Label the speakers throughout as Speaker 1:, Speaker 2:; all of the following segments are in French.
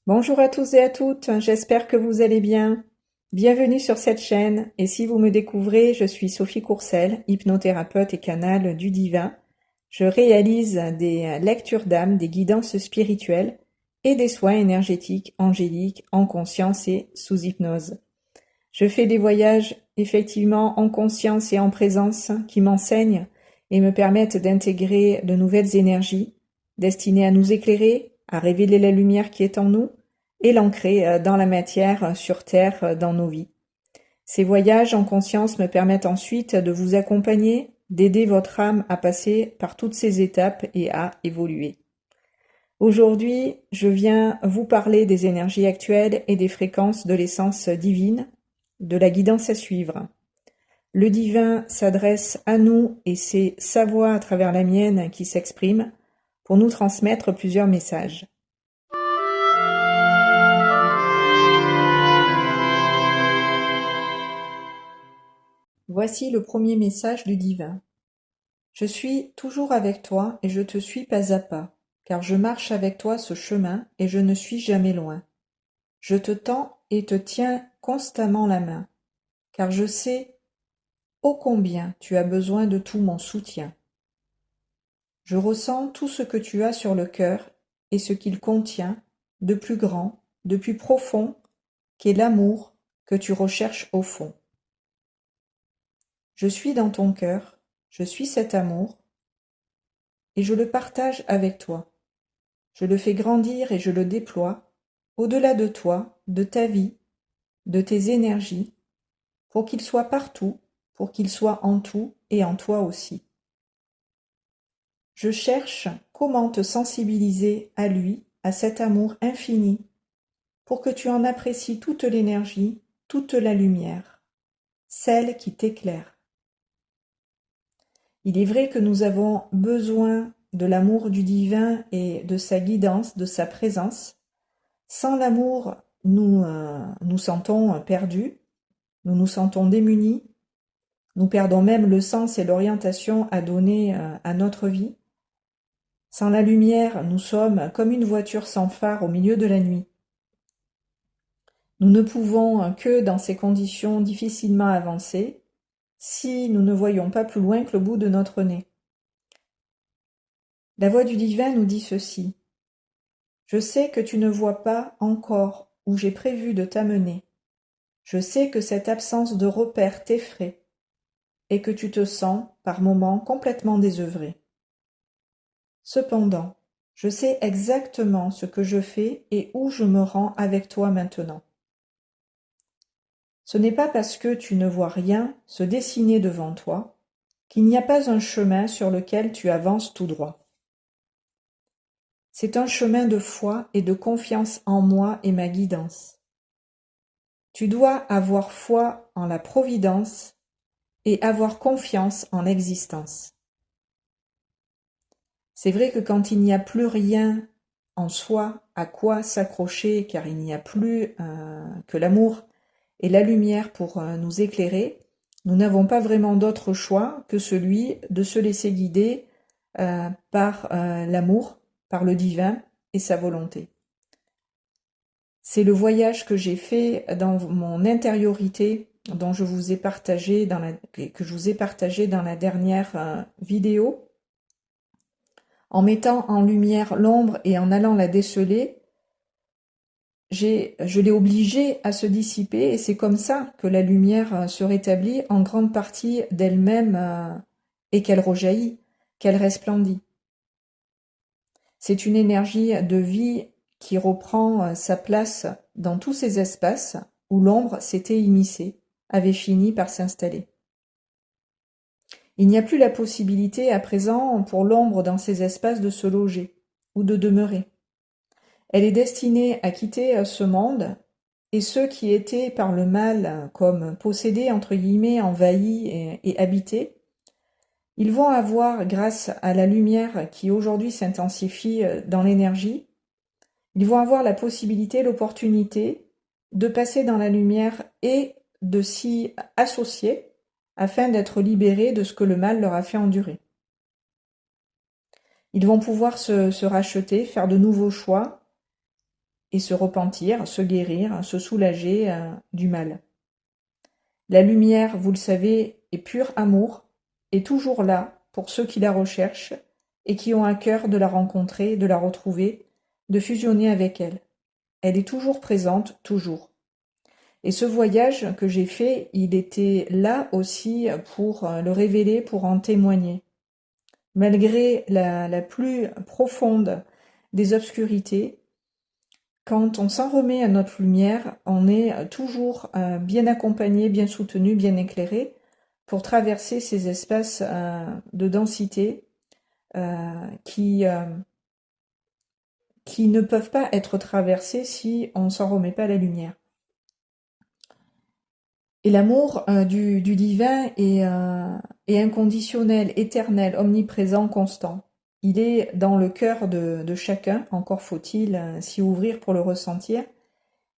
Speaker 1: Bonjour à tous et à toutes, j'espère que vous allez bien. Bienvenue sur cette chaîne et si vous me découvrez, je suis Sophie Courcel, hypnothérapeute et canal du divin. Je réalise des lectures d'âme, des guidances spirituelles et des soins énergétiques, angéliques, en conscience et sous hypnose. Je fais des voyages effectivement en conscience et en présence qui m'enseignent et me permettent d'intégrer de nouvelles énergies destinées à nous éclairer, à révéler la lumière qui est en nous et l'ancrer dans la matière, sur Terre, dans nos vies. Ces voyages en conscience me permettent ensuite de vous accompagner, d'aider votre âme à passer par toutes ces étapes et à évoluer. Aujourd'hui, je viens vous parler des énergies actuelles et des fréquences de l'essence divine, de la guidance à suivre. Le divin s'adresse à nous et c'est sa voix à travers la mienne qui s'exprime pour nous transmettre plusieurs messages. Voici le premier message du divin. Je suis toujours avec toi et je te suis pas à pas, car je marche avec toi ce chemin et je ne suis jamais loin. Je te tends et te tiens constamment la main, car je sais ô combien tu as besoin de tout mon soutien. Je ressens tout ce que tu as sur le cœur et ce qu'il contient de plus grand, de plus profond, qu'est l'amour que tu recherches au fond. Je suis dans ton cœur, je suis cet amour, et je le partage avec toi. Je le fais grandir et je le déploie au-delà de toi, de ta vie, de tes énergies, pour qu'il soit partout, pour qu'il soit en tout et en toi aussi. Je cherche comment te sensibiliser à lui, à cet amour infini, pour que tu en apprécies toute l'énergie, toute la lumière, celle qui t'éclaire. Il est vrai que nous avons besoin de l'amour du divin et de sa guidance, de sa présence. Sans l'amour, nous nous sentons perdus, nous nous sentons démunis, nous perdons même le sens et l'orientation à donner à notre vie. Sans la lumière, nous sommes comme une voiture sans phare au milieu de la nuit. Nous ne pouvons que, dans ces conditions, difficilement avancer, si nous ne voyons pas plus loin que le bout de notre nez. La voix du divin nous dit ceci. Je sais que tu ne vois pas encore où j'ai prévu de t'amener. Je sais que cette absence de repère t'effraie et que tu te sens, par moments, complètement désœuvré. Cependant, je sais exactement ce que je fais et où je me rends avec toi maintenant. Ce n'est pas parce que tu ne vois rien se dessiner devant toi qu'il n'y a pas un chemin sur lequel tu avances tout droit. C'est un chemin de foi et de confiance en moi et ma guidance. Tu dois avoir foi en la providence et avoir confiance en l'existence. C'est vrai que quand il n'y a plus rien en soi à quoi s'accrocher, car il n'y a plus que l'amour et la lumière pour nous éclairer, nous n'avons pas vraiment d'autre choix que celui de se laisser guider par l'amour, par le divin et sa volonté. C'est le voyage que j'ai fait dans mon intériorité dont je vous ai partagé que je vous ai partagé dans la dernière vidéo. En mettant en lumière l'ombre et en allant la déceler, je l'ai obligée à se dissiper et c'est comme ça que la lumière se rétablit en grande partie d'elle-même et qu'elle rejaillit, qu'elle resplendit. C'est une énergie de vie qui reprend sa place dans tous ces espaces où l'ombre s'était immiscée, avait fini par s'installer. Il n'y a plus la possibilité à présent pour l'ombre dans ces espaces de se loger ou de demeurer. Elle est destinée à quitter ce monde et ceux qui étaient par le mal comme possédés, entre guillemets, envahis et habités, ils vont avoir, grâce à la lumière qui aujourd'hui s'intensifie dans l'énergie, ils vont avoir la possibilité, l'opportunité de passer dans la lumière et de s'y associer afin d'être libérés de ce que le mal leur a fait endurer. Ils vont pouvoir se racheter, faire de nouveaux choix et se repentir, se guérir, se soulager du mal. La lumière, vous le savez, est pur amour, est toujours là pour ceux qui la recherchent et qui ont à cœur de la rencontrer, de la retrouver, de fusionner avec elle. Elle est toujours présente, toujours. Et ce voyage que j'ai fait, il était là aussi pour le révéler, pour en témoigner. Malgré la plus profonde des obscurités, quand on s'en remet à notre lumière, on est toujours bien accompagné, bien soutenu, bien éclairé pour traverser ces espaces de densité qui ne peuvent pas être traversés si on ne s'en remet pas à la lumière. Et l'amour du divin est inconditionnel, éternel, omniprésent, constant. Il est dans le cœur de chacun, encore faut-il s'y ouvrir pour le ressentir,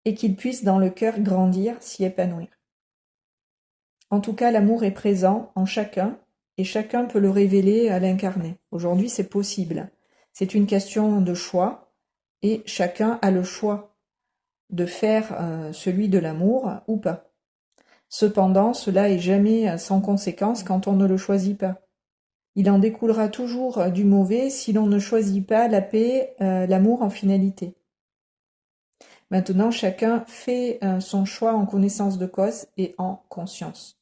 Speaker 1: et qu'il puisse dans le cœur grandir, s'y épanouir. En tout cas, l'amour est présent en chacun, et chacun peut le révéler à l'incarner. Aujourd'hui, c'est possible. C'est une question de choix, et chacun a le choix de faire celui de l'amour ou pas. Cependant, cela est jamais sans conséquence quand on ne le choisit pas. Il en découlera toujours du mauvais si l'on ne choisit pas la paix, l'amour en finalité. Maintenant, chacun fait son choix en connaissance de cause et en conscience.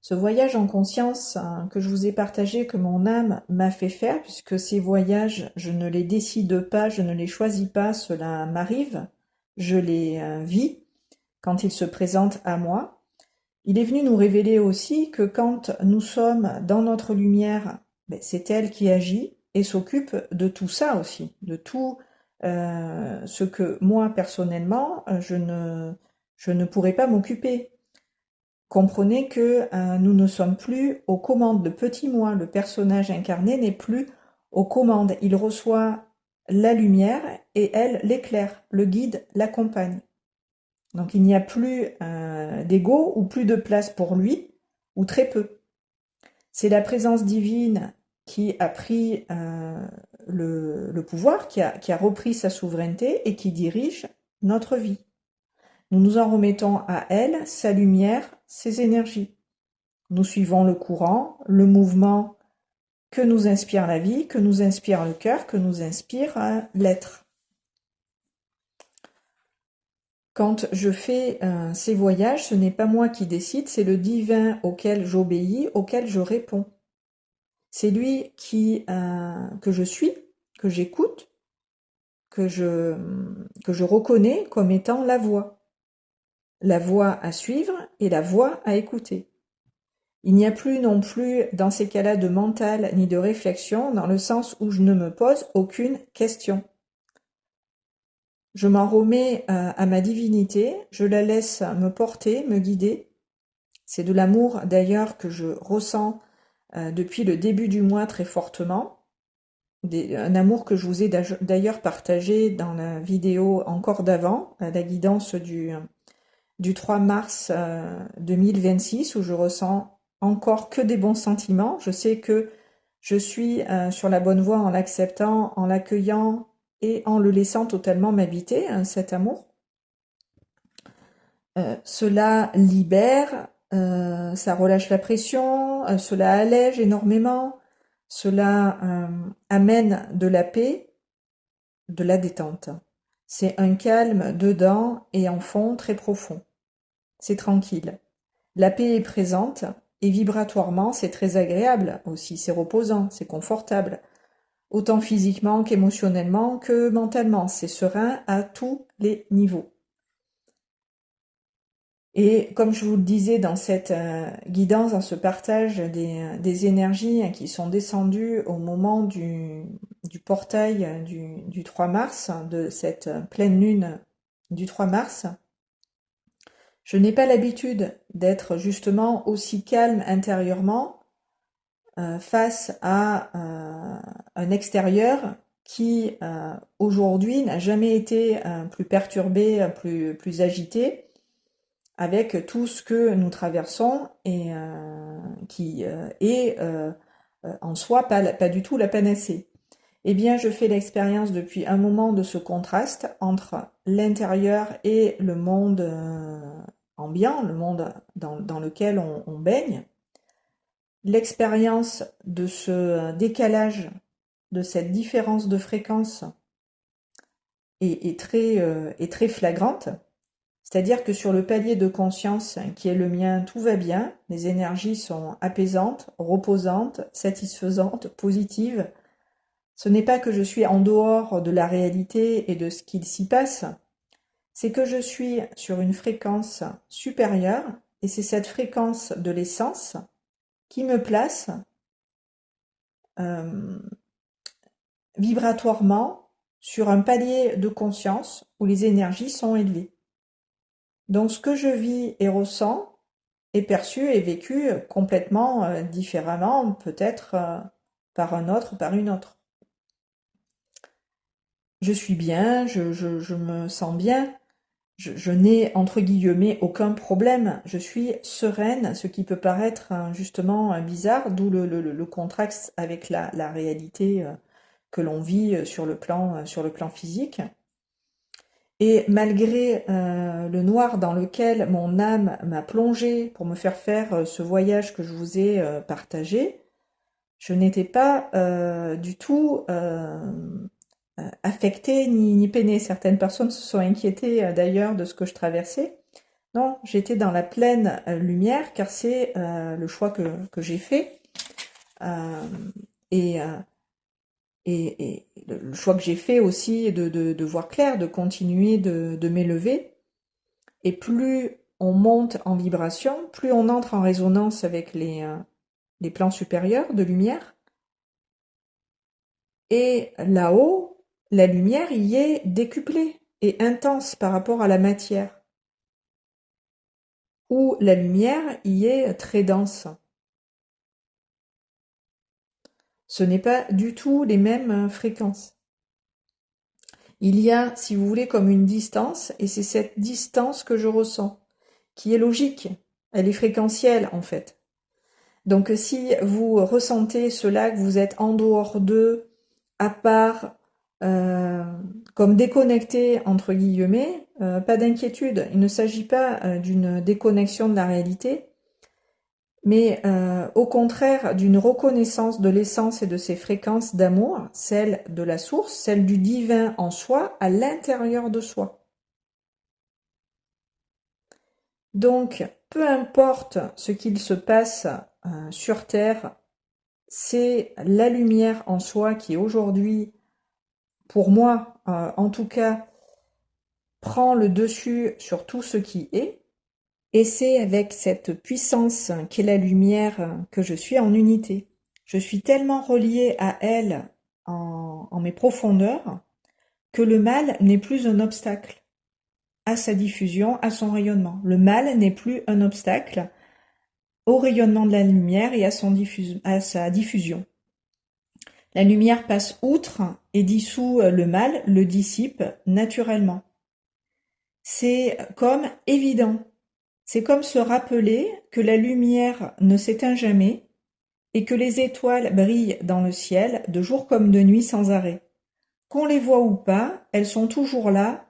Speaker 1: Ce voyage en conscience que je vous ai partagé, que mon âme m'a fait faire, puisque ces voyages, je ne les décide pas, je ne les choisis pas, cela m'arrive, je les vis quand ils se présentent à moi. Il est venu nous révéler aussi que quand nous sommes dans notre lumière, c'est elle qui agit et s'occupe de tout ça aussi, de tout ce que moi personnellement je ne pourrais pas m'occuper. Comprenez que nous ne sommes plus aux commandes. Le petit moi, le personnage incarné, n'est plus aux commandes. Il reçoit la lumière et elle l'éclaire, le guide, l'accompagne. Donc il n'y a plus d'ego ou plus de place pour lui, ou très peu. C'est la présence divine qui a pris le pouvoir, qui a repris sa souveraineté et qui dirige notre vie. Nous nous en remettons à elle, sa lumière, ses énergies. Nous suivons le courant, le mouvement que nous inspire la vie, que nous inspire le cœur, que nous inspire l'être. Quand je fais ces voyages, ce n'est pas moi qui décide, c'est le divin auquel j'obéis, auquel je réponds. C'est lui que je suis, que j'écoute, que je reconnais comme étant la voie à suivre et la voie à écouter. Il n'y a plus non plus dans ces cas-là de mental ni de réflexion, dans le sens où je ne me pose aucune question. Je m'en remets à ma divinité, je la laisse me porter, me guider. C'est de l'amour d'ailleurs que je ressens depuis le début du mois très fortement. Un amour que je vous ai d'ailleurs partagé dans la vidéo encore d'avant, la guidance du 3 mars 2026, où je ressens encore que des bons sentiments. Je sais que je suis sur la bonne voie en l'acceptant, en l'accueillant et en le laissant totalement m'habiter, cet amour. Cela libère, ça relâche la pression, cela allège énormément, cela amène de la paix, de la détente. C'est un calme dedans et en fond très profond. C'est tranquille. La paix est présente et vibratoirement c'est très agréable aussi, c'est reposant, c'est confortable. Autant physiquement qu'émotionnellement que mentalement, c'est serein à tous les niveaux. Et comme je vous le disais dans cette guidance, dans ce partage des énergies qui sont descendues au moment du portail du 3 mars, de cette pleine lune du 3 mars, je n'ai pas l'habitude d'être justement aussi calme intérieurement face à un extérieur qui aujourd'hui n'a jamais été plus perturbé, plus agité, avec tout ce que nous traversons et qui est en soi pas du tout la panacée. Eh bien, je fais l'expérience depuis un moment de ce contraste entre l'intérieur et le monde ambiant, le monde dans lequel on baigne. L'expérience de ce décalage, de cette différence de fréquence est très flagrante. C'est-à-dire que sur le palier de conscience qui est le mien, tout va bien, les énergies sont apaisantes, reposantes, satisfaisantes, positives. Ce n'est pas que je suis en dehors de la réalité et de ce qu'il s'y passe, c'est que je suis sur une fréquence supérieure, et c'est cette fréquence de l'essence qui me place vibratoirement sur un palier de conscience où les énergies sont élevées. Donc ce que je vis et ressens est perçu et vécu complètement différemment, peut-être par un autre, par une autre. Je suis bien, je me sens bien, je n'ai entre guillemets aucun problème, je suis sereine, ce qui peut paraître justement bizarre, d'où le contraste avec la réalité que l'on vit sur le plan physique. Et malgré le noir dans lequel mon âme m'a plongé pour me faire faire ce voyage que je vous ai partagé, je n'étais pas du tout affectée ni peinée. Certaines personnes se sont inquiétées d'ailleurs de ce que je traversais. Non, j'étais dans la pleine lumière car c'est le choix que j'ai fait. Et le choix que j'ai fait aussi de voir clair, de continuer de m'élever. Et plus on monte en vibration, plus on entre en résonance avec les plans supérieurs de lumière. Et là-haut, la lumière y est décuplée et intense par rapport à la matière, où la lumière y est très dense. Ce n'est pas du tout les mêmes fréquences. Il y a, si vous voulez, comme une distance, et c'est cette distance que je ressens, qui est logique, elle est fréquentielle en fait. Donc si vous ressentez cela, que vous êtes en dehors d'eux, à part, comme déconnecté entre guillemets, pas d'inquiétude. Il ne s'agit pas d'une déconnexion de la réalité, mais au contraire d'une reconnaissance de l'essence et de ses fréquences d'amour, celle de la source, celle du divin en soi, à l'intérieur de soi. Donc, peu importe ce qu'il se passe sur Terre, c'est la lumière en soi qui aujourd'hui, pour moi en tout cas, prend le dessus sur tout ce qui est, et c'est avec cette puissance qu'est la lumière que je suis en unité. Je suis tellement reliée à elle en mes profondeurs que le mal n'est plus un obstacle à sa diffusion, à son rayonnement. Le mal n'est plus un obstacle au rayonnement de la lumière et à sa diffusion. La lumière passe outre et dissout le mal, le dissipe naturellement. C'est comme évident. C'est comme se rappeler que la lumière ne s'éteint jamais et que les étoiles brillent dans le ciel de jour comme de nuit sans arrêt. Qu'on les voit ou pas, elles sont toujours là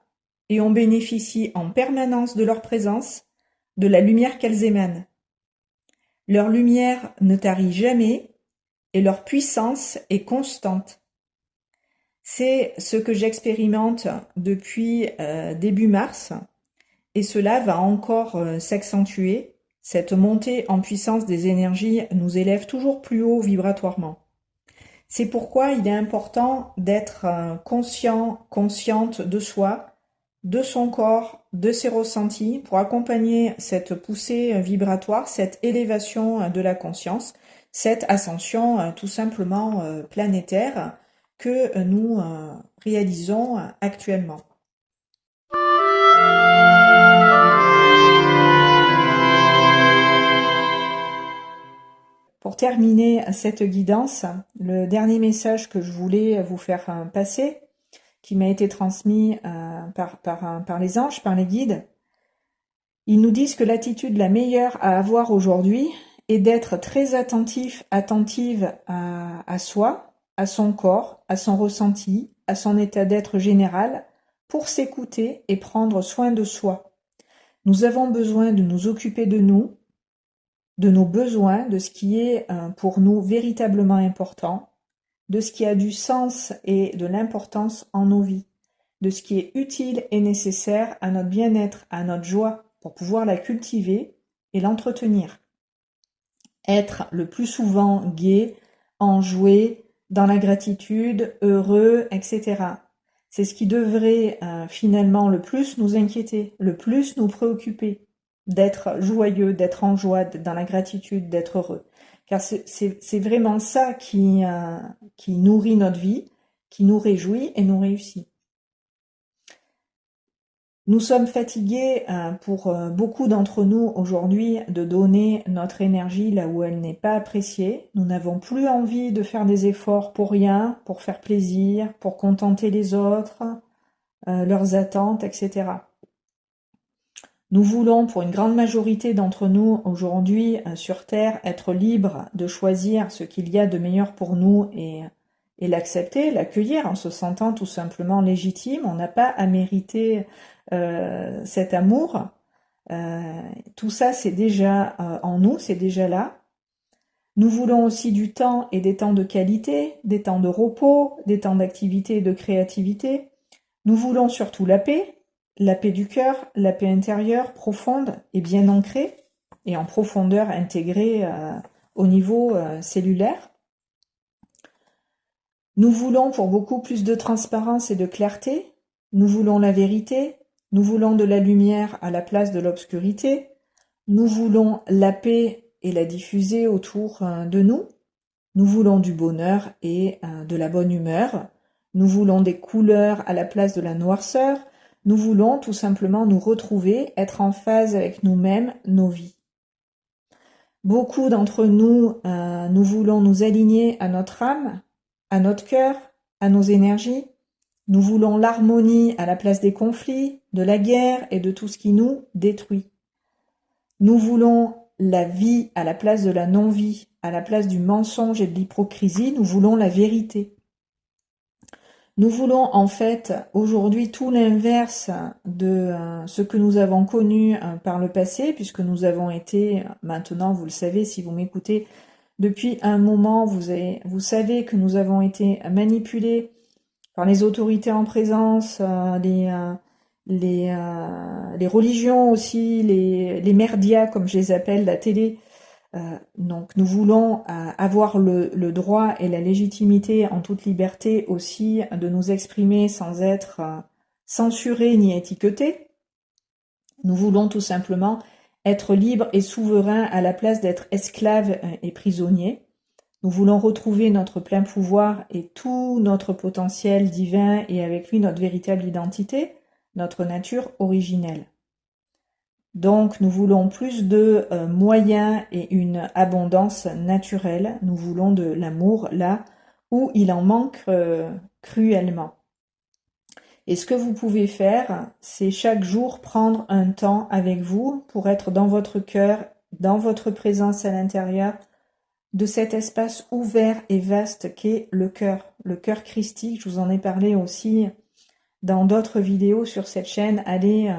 Speaker 1: et on bénéficie en permanence de leur présence, de la lumière qu'elles émanent. Leur lumière ne tarit jamais et leur puissance est constante. C'est ce que j'expérimente depuis début mars, et cela va encore s'accentuer. Cette montée en puissance des énergies nous élève toujours plus haut vibratoirement. C'est pourquoi il est important d'être conscient, consciente de soi, de son corps, de ses ressentis, pour accompagner cette poussée vibratoire, cette élévation de la conscience, cette ascension tout simplement planétaire que nous réalisons actuellement. Pour terminer cette guidance, le dernier message que je voulais vous faire passer, qui m'a été transmis par les anges, par les guides, Ils nous disent que l'attitude la meilleure à avoir aujourd'hui est d'être très attentive à soi, à son corps, à son ressenti, à son état d'être général, pour s'écouter et prendre soin de soi. Nous avons besoin de nous occuper de nous, de nos besoins, de ce qui est pour nous véritablement important, de ce qui a du sens et de l'importance en nos vies, de ce qui est utile et nécessaire à notre bien-être, à notre joie, pour pouvoir la cultiver et l'entretenir. Être le plus souvent gai, enjoué, dans la gratitude, heureux, etc. C'est ce qui devrait finalement le plus nous inquiéter, le plus nous préoccuper, d'être joyeux, d'être en joie, d'être dans la gratitude, d'être heureux. Car c'est vraiment ça qui nourrit notre vie, qui nous réjouit et nous réussit. Nous sommes fatigués pour beaucoup d'entre nous aujourd'hui de donner notre énergie là où elle n'est pas appréciée. Nous n'avons plus envie de faire des efforts pour rien, pour faire plaisir, pour contenter les autres, leurs attentes, etc. Nous voulons, pour une grande majorité d'entre nous aujourd'hui sur Terre, être libres de choisir ce qu'il y a de meilleur pour nous et l'accepter, l'accueillir en se sentant tout simplement légitime. On n'a pas à mériter cet amour. Tout ça, c'est déjà en nous, c'est déjà là. Nous voulons aussi du temps et des temps de qualité, des temps de repos, des temps d'activité et de créativité. Nous voulons surtout la paix du cœur, la paix intérieure, profonde et bien ancrée, et en profondeur intégrée au niveau cellulaire. Nous voulons pour beaucoup plus de transparence et de clarté. Nous voulons la vérité. Nous voulons de la lumière à la place de l'obscurité. Nous voulons la paix et la diffuser autour de nous. Nous voulons du bonheur et de la bonne humeur. Nous voulons des couleurs à la place de la noirceur. Nous voulons tout simplement nous retrouver, être en phase avec nous-mêmes, nos vies. Beaucoup d'entre nous, nous voulons nous aligner à notre âme, à notre cœur, à nos énergies. Nous voulons l'harmonie à la place des conflits, de la guerre et de tout ce qui nous détruit. Nous voulons la vie à la place de la non-vie, à la place du mensonge et de l'hypocrisie. Nous voulons la vérité. Nous voulons en fait aujourd'hui tout l'inverse de ce que nous avons connu par le passé, puisque nous avons été, maintenant vous le savez si vous m'écoutez, depuis un moment vous savez que nous avons été manipulés par les autorités en présence, les religions aussi, les merdias comme je les appelle, la télé. Donc nous voulons avoir le droit et la légitimité en toute liberté aussi de nous exprimer sans être censurés ni étiquetés. Nous voulons tout simplement être libres et souverains à la place d'être esclaves et prisonniers. Nous voulons retrouver notre plein pouvoir et tout notre potentiel divin et avec lui notre véritable identité, notre nature originelle. Donc nous voulons plus de moyens et une abondance naturelle. Nous voulons de l'amour là où il en manque cruellement. Et ce que vous pouvez faire, c'est chaque jour prendre un temps avec vous pour être dans votre cœur, dans votre présence à l'intérieur, de cet espace ouvert et vaste qu'est le cœur christique. Je vous en ai parlé aussi dans d'autres vidéos sur cette chaîne. Allez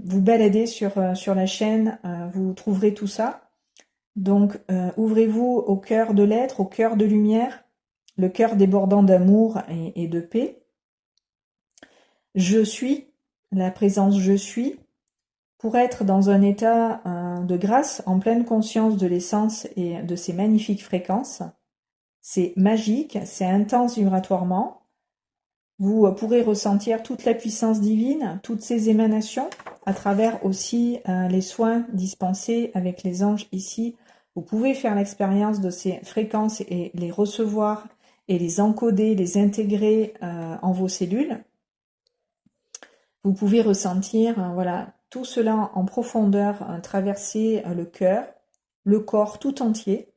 Speaker 1: vous balader sur la chaîne, vous trouverez tout ça. Donc ouvrez-vous au cœur de l'être, au cœur de lumière, le cœur débordant d'amour et de paix. Je suis, la présence je suis, pour être dans un état de grâce, en pleine conscience de l'essence et de ces magnifiques fréquences. C'est magique, c'est intense vibratoirement. Vous pourrez ressentir toute la puissance divine, toutes ces émanations, à travers aussi les soins dispensés avec les anges ici. Vous pouvez faire l'expérience de ces fréquences et les recevoir et les encoder, les intégrer en vos cellules. Vous pouvez ressentir voilà, tout cela en profondeur, traverser le cœur, le corps tout entier.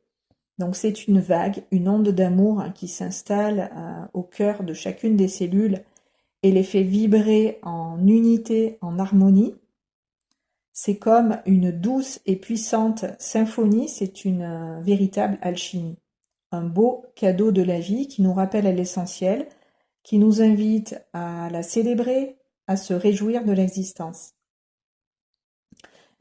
Speaker 1: Donc c'est une vague, une onde d'amour qui s'installe au cœur de chacune des cellules et les fait vibrer en unité, en harmonie. C'est comme une douce et puissante symphonie, c'est une véritable alchimie. Un beau cadeau de la vie qui nous rappelle à l'essentiel, qui nous invite à la célébrer, à se réjouir de l'existence.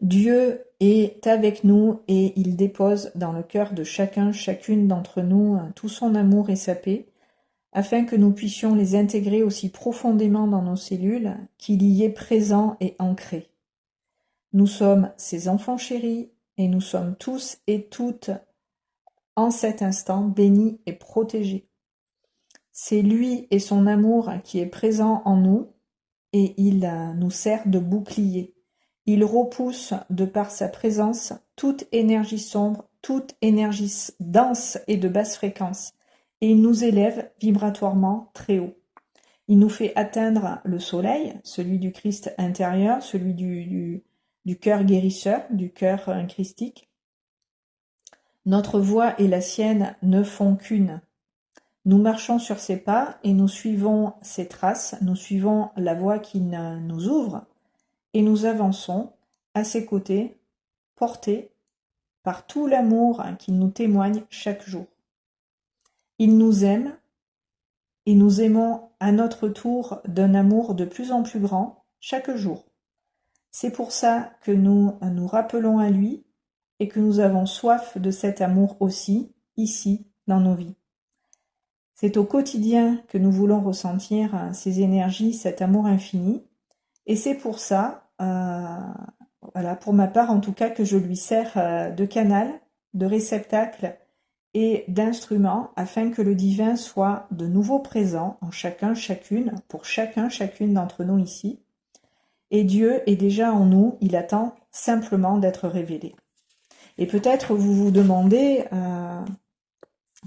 Speaker 1: Dieu est avec nous et il dépose dans le cœur de chacun, chacune d'entre nous tout son amour et sa paix, afin que nous puissions les intégrer aussi profondément dans nos cellules qu'il y est présent et ancré. Nous sommes ses enfants chéris et nous sommes tous et toutes en cet instant bénis et protégés. C'est lui et son amour qui est présent en nous et il nous sert de bouclier. Il repousse de par sa présence toute énergie sombre, toute énergie dense et de basse fréquence, et il nous élève vibratoirement très haut. Il nous fait atteindre le soleil, celui du Christ intérieur, celui du cœur guérisseur, du cœur christique. Notre voie et la sienne ne font qu'une. Nous marchons sur ses pas et nous suivons ses traces, nous suivons la voie qui nous ouvre et nous avançons à ses côtés, portés par tout l'amour qu'il nous témoigne chaque jour. Il nous aime et nous aimons à notre tour d'un amour de plus en plus grand chaque jour. C'est pour ça que nous nous rappelons à lui et que nous avons soif de cet amour aussi, ici, dans nos vies. C'est au quotidien que nous voulons ressentir ces énergies, cet amour infini, et c'est pour ça, voilà, pour ma part en tout cas, que je lui sers de canal, de réceptacle et d'instrument afin que le divin soit de nouveau présent en chacun, chacune, pour chacun, chacune d'entre nous ici. Et Dieu est déjà en nous, il attend simplement d'être révélé. Et peut-être vous vous demandez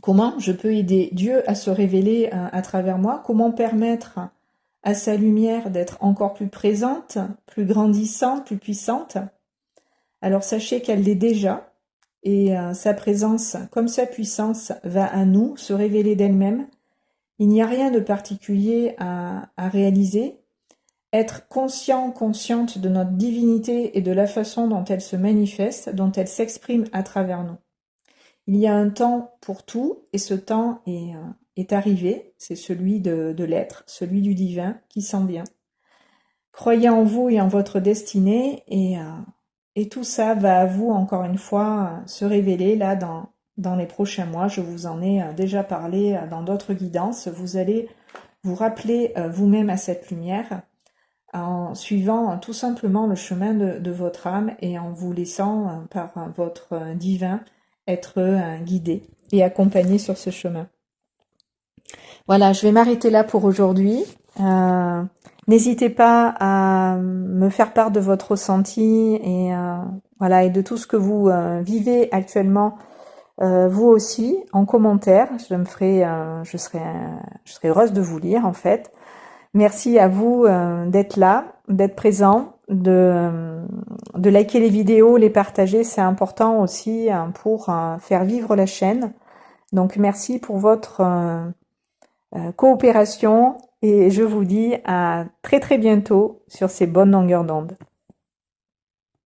Speaker 1: comment je peux aider Dieu à se révéler à travers moi, comment permettre à sa lumière d'être encore plus présente, plus grandissante, plus puissante. Alors sachez qu'elle l'est déjà, et sa présence, comme sa puissance, va à nous se révéler d'elle-même. Il n'y a rien de particulier à réaliser. Être conscient, consciente de notre divinité et de la façon dont elle se manifeste, dont elle s'exprime à travers nous. Il y a un temps pour tout, et ce temps est arrivé, c'est celui de l'être, celui du divin qui s'en vient. Croyez en vous et en votre destinée, et tout ça va à vous, encore une fois, se révéler là dans les prochains mois. Je vous en ai déjà parlé dans d'autres guidances. Vous allez vous rappeler vous-même à cette lumière, en suivant tout simplement le chemin de votre âme et en vous laissant par votre divin être guidé et accompagné sur ce chemin. Voilà, je vais m'arrêter là pour aujourd'hui. N'hésitez pas à me faire part de votre ressenti et voilà, et de tout ce que vous vivez actuellement, vous aussi, en commentaire. Je serai heureuse de vous lire en fait. Merci à vous d'être là, d'être présent, de liker les vidéos, les partager, c'est important aussi pour faire vivre la chaîne. Donc merci pour votre coopération et je vous dis à très très bientôt sur ces bonnes longueurs d'onde.